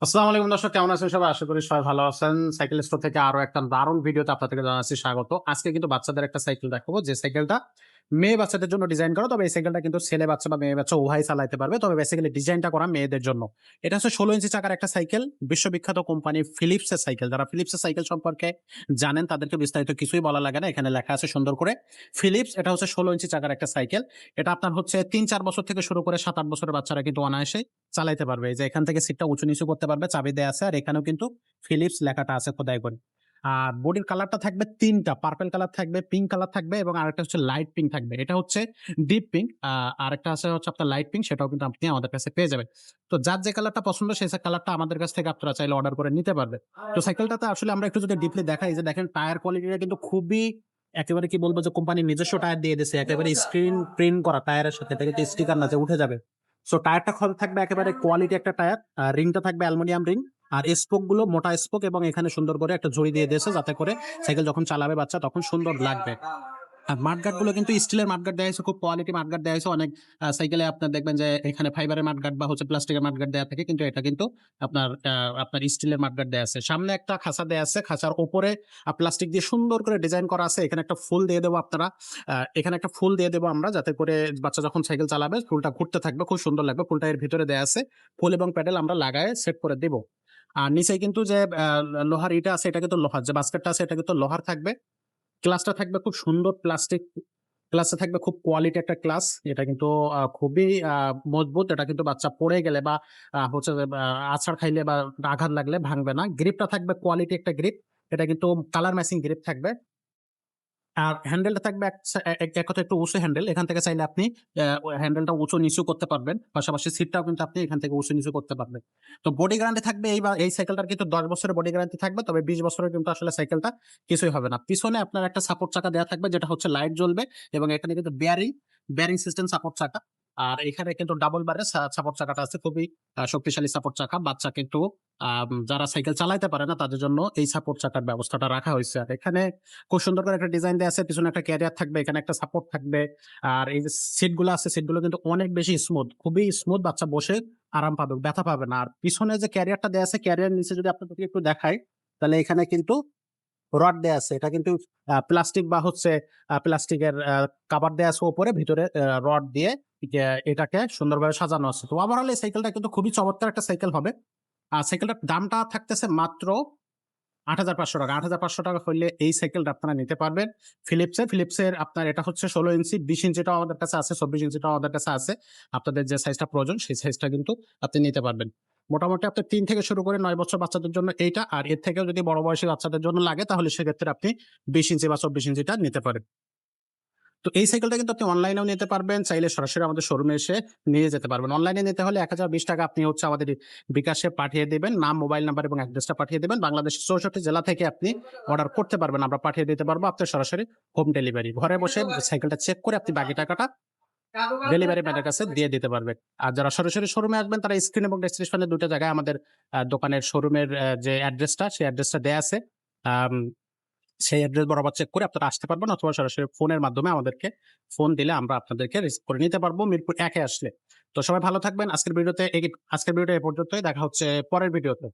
আসসালামু আলাইকুম দর্শক, কেমন আছেন সবাই? আশা করি সবাই ভালো আছেন। সাইকেল স্টোর থেকে আরো একটা দারুণ ভিডিওতে আপনাদেরকে জানাচ্ছি স্বাগত। আজকে কিন্তু বাচ্চাদের একটা সাইকেল দেখাবো, যে সাইকেলটা মেয়ে বাচ্চাদের জন্য ডিজাইন করা। তবে এই সাইকেলটা কিন্তু ছেলে বাচ্চা বা মেয়ে বাচ্চা উভয়ই চালাতে পারবে। তবে বেসিক্যালি ডিজাইনটা করা মেয়েদের জন্য। এটা হচ্ছে 16 ইঞ্চি চাকার একটা সাইকেল। বিশ্ববিখ্যাত কোম্পানি ফিলিপসের সাইকেল। যারা ফিলিপসের সাইকেল সম্পর্কে জানেন তাদেরকে বিস্তারিত কিছুই বলা লাগে না। এখানে লেখা আছে সুন্দর করে ফিলিপস। এটা হচ্ছে 16 ইঞ্চি চাকার একটা সাইকেল। এটা আপনার হচ্ছে ৩-৪ বছর থেকে শুরু করে ৭-৮ বছরের বাচ্চারা কিন্তু অনায়াসে চালাইতে পারবে। এই যে এখান থেকে সিটটা উঁচু নিচু করতে পারবে, চাবি দেয়া আছে। আর এখানেও কিন্তু ফিলিপস লেখাটা আছে খোদাই করে। আর বডির কালারটা থাকবে ৩ টা। পার্পল কালার থাকবে, পিঙ্ক কালার থাকবে এবং আরেকটা হচ্ছে লাইট পিঙ্ক থাকবে। এটা হচ্ছে ডিপ পিঙ্ক। আরেকটা আছে হচ্ছে আপনার লাইট পিঙ্ক, সেটাও কিন্তু আপনি আমাদের কাছে পেয়ে যাবেন। তো যার যে কালারটা পছন্দ সেই কালারটা আমাদের কাছ থেকে আপনারা চাইলে অর্ডার করে নিতে পারবেন। তো সাইকেলটাতে আসলে আমরা একটু যদি ডিপলি দেখাই, যে দেখেন টায়ার কোয়ালিটিটা কিন্তু খুবই একেবারে কি বলবো, যে কোম্পানির নিজস্ব টায়ার দিয়ে দিয়েছে। একেবারে স্ক্রিন প্রিন্ট করা টায়ারের সাথে, এটা কিন্তু স্টিকার না যে উঠে যাবে। সো টায়ারটা থাকবে একেবারে কোয়ালিটি একটা টায়ার। রিংটা থাকবে অ্যালুমিনিয়াম রিং। আর স্পোক গুলো মোটা স্পোক এবং এখানে সুন্দর করে একটা জড়ি দিয়ে দিয়েছে, যাতে করে সাইকেল যখন চালাবে বাচ্চা তখন সুন্দর লাগবে। আর মাঠগার্ড গুলো কিন্তু স্টিলের মাঠগার্ড দেওয়া হয়েছে, খুব কোয়ালিটি মাঠগার্ড দেওয়া হয়েছে। অনেক সাইকেলে আপনার দেখবেন যে এখানে ফাইবারের মাঠগার্ড বা হচ্ছে প্লাস্টিকের মাঠগার্ড দেওয়া থাকে, কিন্তু এটা কিন্তু আপনার স্টিলের মাঠগার্ড দেওয়া আছে। সামনে একটা খাঁচা দেওয়া আছে, খাঁচার উপরে প্লাস্টিক দিয়ে সুন্দর করে ডিজাইন করা আছে। এখানে একটা ফুল দিয়ে দেবো আপনারা, এখানে একটা ফুল দিয়ে দেবো আমরা, যাতে করে বাচ্চা যখন সাইকেল চালাবে ফুলটা ঘুরতে থাকবে, খুব সুন্দর লাগবে। ফুলটা এর ভিতরে দেওয়া আছে। ফুল এবং প্যাডেল আমরা লাগায় সেট করে দেবো। আর নিচে কিন্তু যে লোহার ইটা আছে, এটা কিন্তু লোহার, যে বাস্কেটটা আছে এটা কিন্তু লোহার থাকবে। ক্লাসটা থাকবে খুব সুন্দর প্লাস্টিক। ক্লাসটা থাকবে খুব কোয়ালিটি একটা ক্লাস। এটা কিন্তু খুবই মজবুত। এটা কিন্তু বাচ্চা পড়ে গেলে বা হচ্ছে যে আছাড় খাইলে বা আঘাত লাগলে ভাঙবে না। গ্রিপটা থাকবে কোয়ালিটি একটা গ্রিপ। এটা কিন্তু কালার ম্যাচিং গ্রিপ থাকবে। আর হ্যান্ডেলটা থাকবে এক কথায় একটু উঁচু হ্যান্ডেল। এখান থেকে চাইলে আপনি হ্যান্ডেলটা উঁচু নিচু করতে পারবেন। পাশাপাশি সিটটাও কিন্তু আপনি এখান থেকে উঁচু নিচু করতে পারবেন। তো বডি গ্যারান্টি থাকবে এই সাইকেলটার কিন্তু ১০ বছরের বডি গ্যারান্টি থাকবে। তবে ২০ বছরের কিন্তু আসলে সাইকেলটা কিছুই হবে না। পিছনে আপনার একটা সাপোর্ট চাকা দেওয়া থাকবে, যেটা হচ্ছে লাইট জ্বলবে এবং এখানে কিন্তু বেয়ারিং সিস্টেম সাপোর্ট চাকা। আর এখানে কিন্তু ডাবল বারের সাপোর্ট চাকাটা আছে, খুবই শক্তিশালী সাপোর্ট চাকা। বাচ্চা কিন্তু যারা সাইকেল চালাইতে পারে না তাদের জন্য এই সাপোর্ট চাকার ব্যবস্থাটা রাখা হয়েছে। আর এখানে খুব সুন্দর করে একটা ডিজাইন দেওয়া আছে। পিছনে একটা ক্যারিয়ার থাকবে, এখানে একটা সাপোর্ট থাকবে। আর এই যে সিটগুলো আছে, সিটগুলো কিন্তু অনেক বেশি স্মুথ, খুবই স্মুথ। বাচ্চা বসে আরাম পাবে, ব্যথা পাবে না। আর পিছনে যে ক্যারিয়ারটা দেওয়া আছে, ক্যারিয়ার নিচে যদি আপনাদেরকে একটু দেখাই, তাহলে এখানে কিন্তু রড দেয়া আছে। এটা কিন্তু প্লাস্টিক বা হচ্ছে প্লাস্টিকের কভার দেয়া আছে উপরে, ভিতরে রড দিয়ে এটাকে সুন্দরভাবে সাজানো আছে। তো ওভারঅল এই সাইকেলটা কিন্তু খুবই চমৎকার একটা সাইকেল হবে। আর সাইকেলটার দামটা থাকতেছে মাত্র ৳৮৫০০। ৳৮৫০০ হইলে এই সাইকেলটা আপনারা নিতে পারবেন ফিলিপসের। ফিলিপসের আপনার এটা হচ্ছে ১৬ ইঞ্চি, ২০ ইঞ্চিটাও আমাদের কাছে আছে, ২৪ ইঞ্চিটাও আমাদের কাছে আছে। আপনাদের যে সাইজটা প্রয়োজন সেই সাইজটা কিন্তু আপনি নিতে পারবেন। মোটামুটি আপনার ৩ থেকে শুরু করে ৯ বছর বাচ্চাদের জন্য এইটা। আর এর থেকেও যদি বড় বয়সী বাচ্চাদের জন্য লাগে, তাহলে সেক্ষেত্রে আপনি ২০ ইঞ্চি বা ২৪ ইঞ্চিটা নিতে পারেন। তো এই সাইকেলটা কিন্তু আপনি অনলাইনেও নিতে পারবেন, চাইলে সরাসরি আমাদের শোরুমে এসে নিয়ে যেতে পারবেন। অনলাইনে নিতে হলে ৳১,০২০ আপনি হচ্ছে আমাদের বিকাশে পাঠিয়ে দিবেন। নাম, মোবাইল নাম্বার এবং অ্যাড্রেসটা পাঠিয়ে দিবেন। বাংলাদেশের ৬৪ জেলা থেকে আপনি অর্ডার করতে পারবেন। আমরা পাঠিয়ে দিতে পারবো আপনার সরাসরি হোম ডেলিভারি। ঘরে বসে সাইকেলটা চেক করে আপনি বাকি টাকাটা ডেলিভারি ম্যানের কাছে দিয়ে দিতে পারবেন। আর যারা সরাসরি শোরুমে আসবেন, তারা স্ক্রিন এবং ডেসক্রিপশনে ২ টা জায়গায় আমাদের দোকানের শোরুমের যে অ্যাড্রেসটা, সেই অ্যাড্রেসটা দেয়া আছে। আম সেই অ্যাড্রেস বরাবর চেক করে আপনারা আসতে পারবেন, অথবা সরাসরি ফোনের মাধ্যমে আমাদেরকে ফোন দিলে আমরা আপনাদেরকে রিসিভ করে নিতে পারবো মিরপুর ১ এ আসলে। তো সবাই ভালো থাকবেন। আজকের ভিডিওটা এ পর্যন্তই। দেখা হচ্ছে পরের ভিডিওতে।